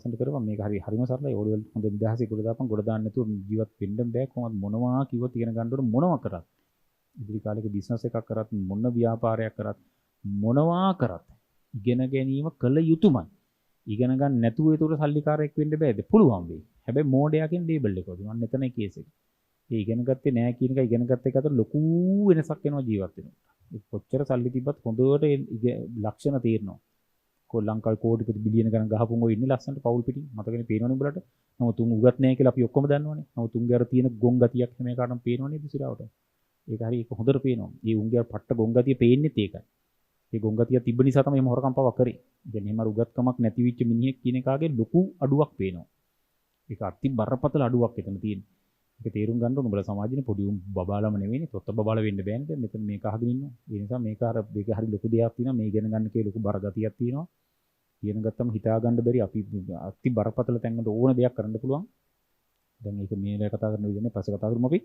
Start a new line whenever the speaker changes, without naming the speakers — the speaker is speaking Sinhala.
ලස්සනට කරපන් මේක හරිම සරලයි ඕලෙවල් හොඳ නිදහසේ ගොඩ දාපන් ගොඩ දාන්න නැතුව ජීවත් වෙන්න බෑ කොහොමද මොනවා කිව්වොත් ඉගෙන ගන්න ඕන මොනවා කරත් ඉදිරි කාලෙක බිස්නස් එකක් කරත් මොන ව්‍යාපාරයක් කරත් මොනවා කරත් ඉගෙන ගැනීම කළ යුතුමයි ඉගෙන ගන්න නැතුව ඒතකොට සල්ලිකාරයෙක් වෙන්න බෑද පුළුවන් වෙයි හැබැයි මෝඩයාගෙන් ලේබල් එක වදිනවා මෙතනයි කේස් එක ඒ ඉගෙන ගත්තේ නැහැ කියන එක ඉගෙන ගත්ත එක අතර ලොකු වෙනසක් වෙනවා ජීවත් වෙනකොට කොච්චර සල්ලි තිබ්බත් හොඳට ලක්ෂණ තේරෙනවා ලංකාවේ කෝටිපති බිලියන ගණන් ගහපුම ඔය ඉන්නේ ලස්සනට පවුල් පිටින් මතකනේ පේනවනේ උඹලට නමුත් උන් උගත් නැහැ කියලා අපි ඔක්කොම දන්නවනේ නමුත් උන්ගේ අර තියෙන ගොන් ගතියක් හැම එකටම පේනවනේ දිසිරාවට ඒක හරි ඒක හොඳට පේනවා ඒ උන්ගේ අර පට්ට ගොන් ගතිය පේන්නේත් ඒකයි ඒ ගොන් ගතිය තිබ්බ නිසා තමයි එහෙම හොරකම් පවක් කරේ කියන්නේ එහෙම අර උගත්කමක් නැති වෙච්ච මිනිහෙක් කියන එකාගේ ලොකු අඩුවක් පේනවා ඒක අති බරපතල අඩුවක් එතන තියෙනවා ඒක තේරුම් ගන්න ඕන උඹලා සමාජයේ පොඩි බබාලම නෙවෙයිනේ තොත්ත බබාල වෙන්න බෑනේ දැන් මෙතන මේක අහගෙන ඉන්නවා ඒ නිසා මේක අර මේක හරි ලොකු දෙයක් තියෙනවා මේ ඉගෙන ගන්න කේ ලොකු බර ගතියක් තියෙනවා කියන ගත්තම හිතා ගන්න බැරි අපි අති බරපතල තැන්වල ඕන දෙයක් කරන්න පුළුවන් දැන් ඒක මේ කතා කරන විදිහනේ පස්සේ කතා කරමු අපි